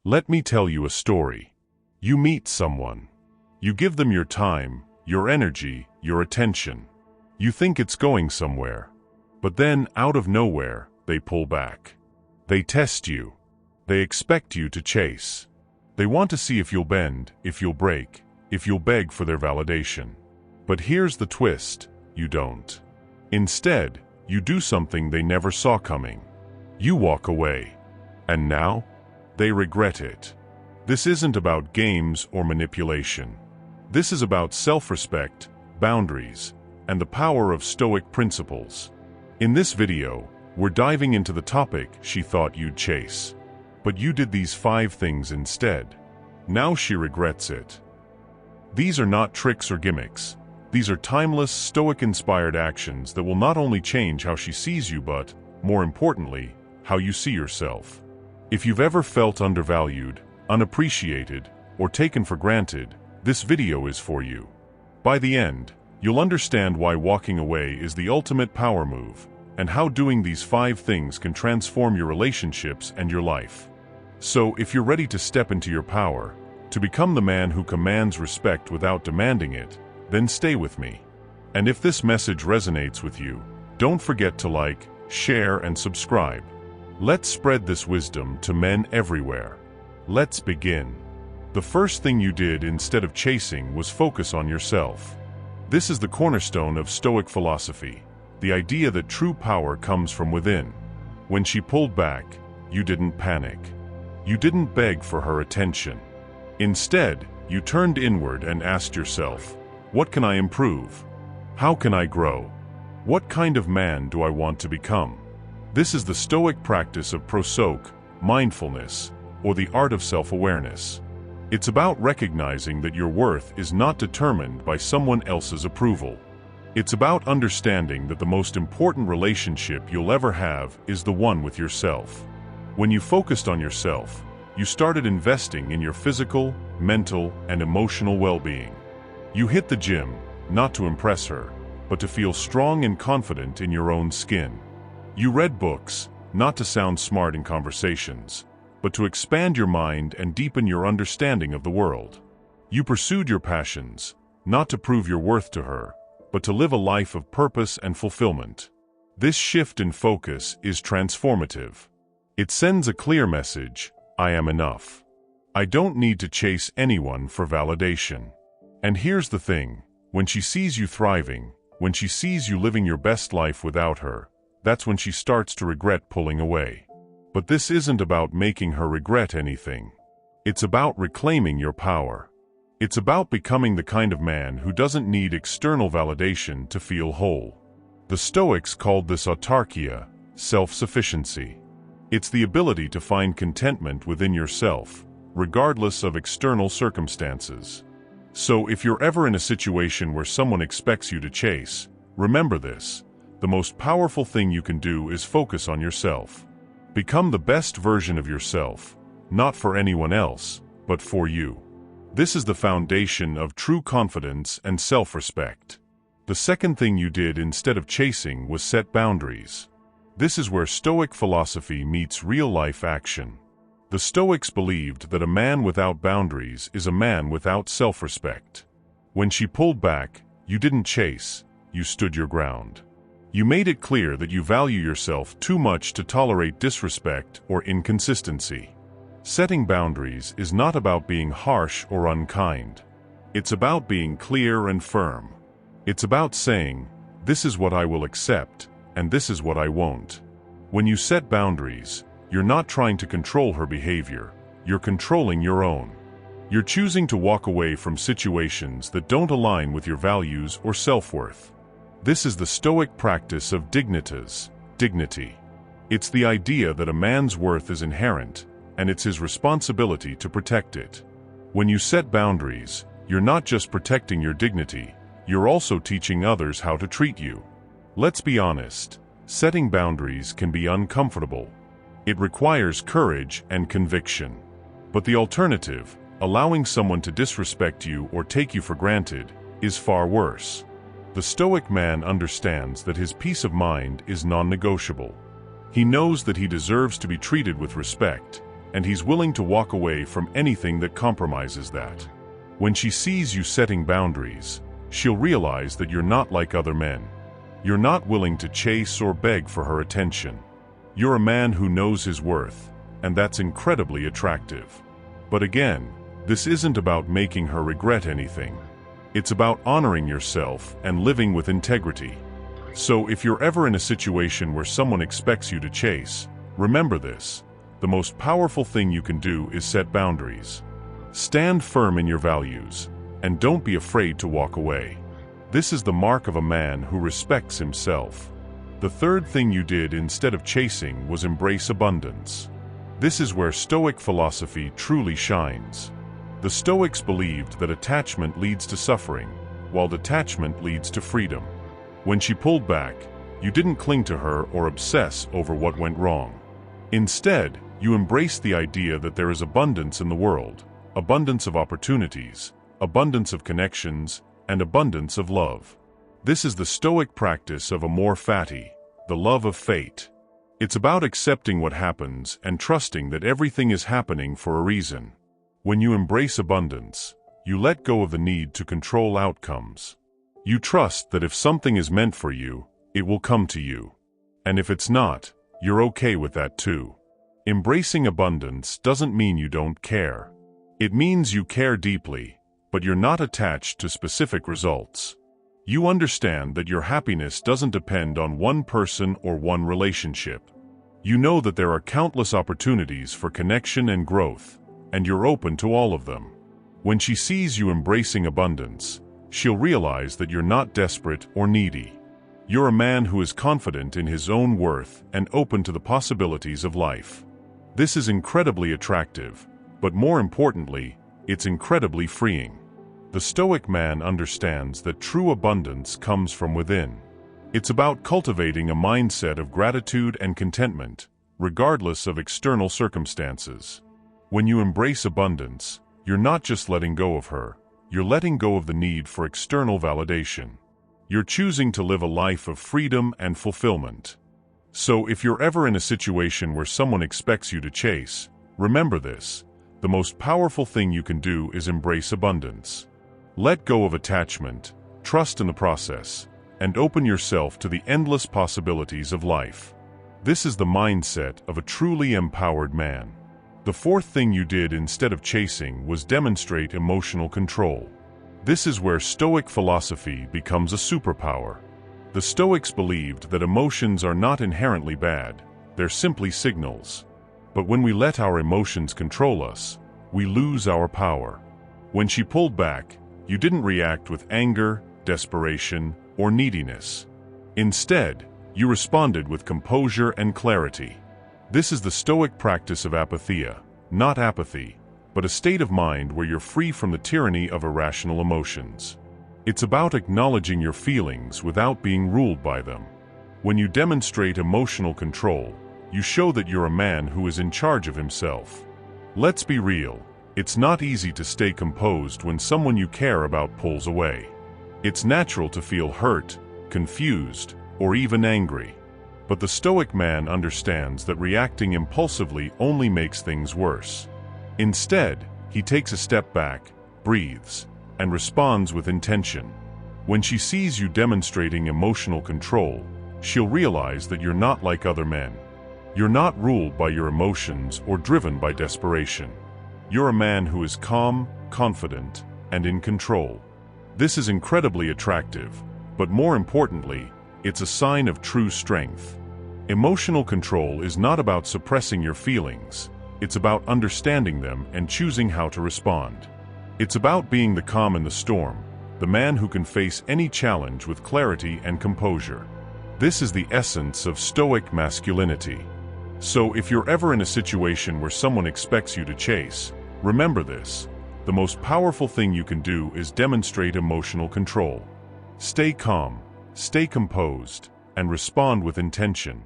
Let me tell you a story. You meet someone. You give them your time, your energy, your attention. You think it's going somewhere. But then, out of nowhere, they pull back. They test you. They expect you to chase. They want to see if you'll bend, if you'll break, if you'll beg for their validation. But here's the twist: you don't. Instead, you do something they never saw coming. You walk away. And now? They regret it. This isn't about games or manipulation. This is about self-respect, boundaries, and the power of Stoic principles. In this video, we're diving into the topic she thought you'd chase. But you did these 5 things instead. Now she regrets it. These are not tricks or gimmicks. These are timeless, Stoic-inspired actions that will not only change how she sees you but, more importantly, how you see yourself. If you've ever felt undervalued, unappreciated, or taken for granted, this video is for you. By the end, you'll understand why walking away is the ultimate power move, and how doing these 5 things can transform your relationships and your life. So, if you're ready to step into your power, to become the man who commands respect without demanding it, then stay with me. And if this message resonates with you, don't forget to like, share, and subscribe. Let's spread this wisdom to men everywhere. Let's begin. The first thing you did instead of chasing was focus on yourself. This is the cornerstone of Stoic philosophy, the idea that true power comes from within. When she pulled back, you didn't panic. You didn't beg for her attention. Instead, you turned inward and asked yourself, what can I improve? How can I grow? What kind of man do I want to become? This is the Stoic practice of prosok, mindfulness, or the art of self-awareness. It's about recognizing that your worth is not determined by someone else's approval. It's about understanding that the most important relationship you'll ever have is the one with yourself. When you focused on yourself, you started investing in your physical, mental, and emotional well-being. You hit the gym, not to impress her, but to feel strong and confident in your own skin. You read books, not to sound smart in conversations, but to expand your mind and deepen your understanding of the world. You pursued your passions, not to prove your worth to her, but to live a life of purpose and fulfillment. This shift in focus is transformative. It sends a clear message: I am enough. I don't need to chase anyone for validation. And here's the thing, when she sees you thriving, when she sees you living your best life without her, that's when she starts to regret pulling away. But this isn't about making her regret anything. It's about reclaiming your power. It's about becoming the kind of man who doesn't need external validation to feel whole. The Stoics called this autarkia, self-sufficiency. It's the ability to find contentment within yourself, regardless of external circumstances. So if you're ever in a situation where someone expects you to chase, remember this: the most powerful thing you can do is focus on yourself. Become the best version of yourself, not for anyone else, but for you. This is the foundation of true confidence and self-respect. The second thing you did instead of chasing was set boundaries. This is where Stoic philosophy meets real-life action. The Stoics believed that a man without boundaries is a man without self-respect. When she pulled back, you didn't chase, you stood your ground. You made it clear that you value yourself too much to tolerate disrespect or inconsistency. Setting boundaries is not about being harsh or unkind. It's about being clear and firm. It's about saying, this is what I will accept, and this is what I won't. When you set boundaries, you're not trying to control her behavior, you're controlling your own. You're choosing to walk away from situations that don't align with your values or self-worth. This is the Stoic practice of dignitas, dignity. It's the idea that a man's worth is inherent, and it's his responsibility to protect it. When you set boundaries, you're not just protecting your dignity, you're also teaching others how to treat you. Let's be honest, setting boundaries can be uncomfortable. It requires courage and conviction. But the alternative, allowing someone to disrespect you or take you for granted, is far worse. The Stoic man understands that his peace of mind is non-negotiable. He knows that he deserves to be treated with respect, and he's willing to walk away from anything that compromises that. When she sees you setting boundaries, she'll realize that you're not like other men. You're not willing to chase or beg for her attention. You're a man who knows his worth, and that's incredibly attractive. But again, this isn't about making her regret anything. It's about honoring yourself and living with integrity. So if you're ever in a situation where someone expects you to chase, remember this: the most powerful thing you can do is set boundaries. Stand firm in your values, and don't be afraid to walk away. This is the mark of a man who respects himself. The third thing you did instead of chasing was embrace abundance. This is where Stoic philosophy truly shines. The Stoics believed that attachment leads to suffering, while detachment leads to freedom. When she pulled back, you didn't cling to her or obsess over what went wrong. Instead, you embraced the idea that there is abundance in the world, abundance of opportunities, abundance of connections, and abundance of love. This is the Stoic practice of amor fati, the love of fate. It's about accepting what happens and trusting that everything is happening for a reason. When you embrace abundance, you let go of the need to control outcomes. You trust that if something is meant for you, it will come to you. And if it's not, you're okay with that too. Embracing abundance doesn't mean you don't care. It means you care deeply, but you're not attached to specific results. You understand that your happiness doesn't depend on one person or one relationship. You know that there are countless opportunities for connection and growth, and you're open to all of them. When she sees you embracing abundance, she'll realize that you're not desperate or needy. You're a man who is confident in his own worth and open to the possibilities of life. This is incredibly attractive, but more importantly, it's incredibly freeing. The Stoic man understands that true abundance comes from within. It's about cultivating a mindset of gratitude and contentment, regardless of external circumstances. When you embrace abundance, you're not just letting go of her, you're letting go of the need for external validation. You're choosing to live a life of freedom and fulfillment. So if you're ever in a situation where someone expects you to chase, remember this: the most powerful thing you can do is embrace abundance. Let go of attachment, trust in the process, and open yourself to the endless possibilities of life. This is the mindset of a truly empowered man. The fourth thing you did instead of chasing was demonstrate emotional control. This is where Stoic philosophy becomes a superpower. The Stoics believed that emotions are not inherently bad, they're simply signals. But when we let our emotions control us, we lose our power. When she pulled back, you didn't react with anger, desperation, or neediness. Instead, you responded with composure and clarity. This is the Stoic practice of apatheia, not apathy, but a state of mind where you're free from the tyranny of irrational emotions. It's about acknowledging your feelings without being ruled by them. When you demonstrate emotional control, you show that you're a man who is in charge of himself. Let's be real. It's not easy to stay composed when someone you care about pulls away. It's natural to feel hurt, confused, or even angry. But the Stoic man understands that reacting impulsively only makes things worse. Instead, he takes a step back, breathes, and responds with intention. When she sees you demonstrating emotional control, she'll realize that you're not like other men. You're not ruled by your emotions or driven by desperation. You're a man who is calm, confident, and in control. This is incredibly attractive, but more importantly, it's a sign of true strength. Emotional control is not about suppressing your feelings, it's about understanding them and choosing how to respond. It's about being the calm in the storm, the man who can face any challenge with clarity and composure. This is the essence of Stoic masculinity. So if you're ever in a situation where someone expects you to chase, remember this: the most powerful thing you can do is demonstrate emotional control. Stay calm, stay composed, and respond with intention.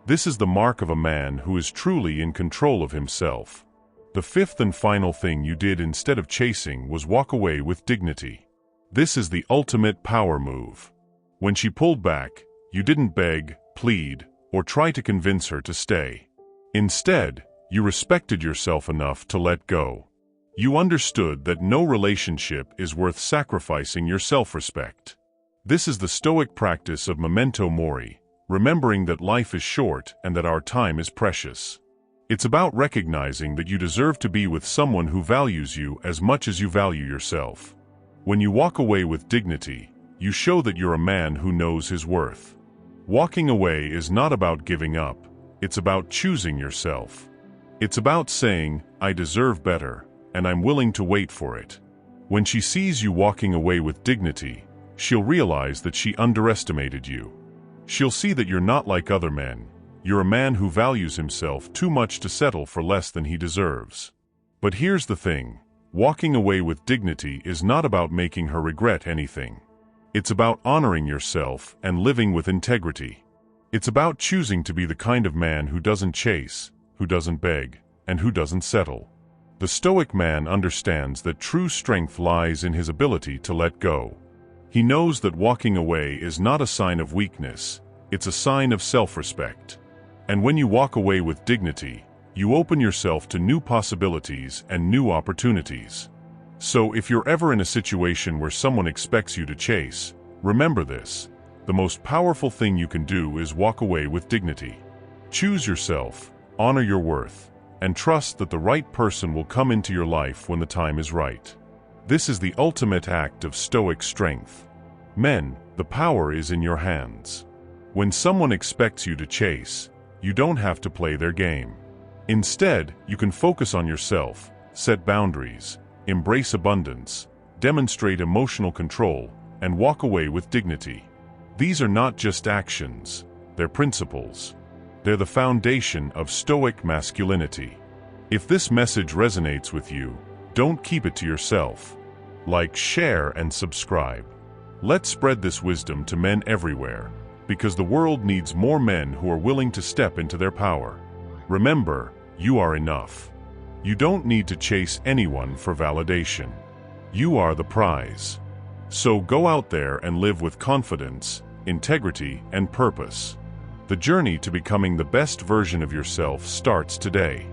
This is the mark of a man who is truly in control of himself. The fifth and final thing you did instead of chasing was walk away with dignity. This is the ultimate power move. When she pulled back, you didn't beg, plead, or try to convince her to stay. Instead, You respected yourself enough to let go. You understood that no relationship is worth sacrificing your self-respect. This is the Stoic practice of memento mori, remembering that life is short and that our time is precious. It's about recognizing that you deserve to be with someone who values you as much as you value yourself. When you walk away with dignity, you show that you're a man who knows his worth. Walking away is not about giving up, it's about choosing yourself. It's about saying, I deserve better, and I'm willing to wait for it. When she sees you walking away with dignity, she'll realize that she underestimated you. She'll see that you're not like other men. You're a man who values himself too much to settle for less than he deserves. But here's the thing. Walking away with dignity is not about making her regret anything. It's about honoring yourself and living with integrity. It's about choosing to be the kind of man who doesn't chase, who doesn't beg, and who doesn't settle. The Stoic man understands that true strength lies in his ability to let go. He knows that walking away is not a sign of weakness, it's a sign of self-respect. And when you walk away with dignity, you open yourself to new possibilities and new opportunities. So if you're ever in a situation where someone expects you to chase, remember this: the most powerful thing you can do is walk away with dignity. Choose yourself, honor your worth, and trust that the right person will come into your life when the time is right. This is the ultimate act of Stoic strength. Men, the power is in your hands. When someone expects you to chase, you don't have to play their game. Instead, you can focus on yourself, set boundaries, embrace abundance, demonstrate emotional control, and walk away with dignity. These are not just actions, they're principles. They're the foundation of Stoic masculinity. If this message resonates with you, don't keep it to yourself. Like, share, and subscribe. Let's spread this wisdom to men everywhere, because the world needs more men who are willing to step into their power. Remember, you are enough. You don't need to chase anyone for validation. You are the prize. So go out there and live with confidence, integrity, and purpose. The journey to becoming the best version of yourself starts today.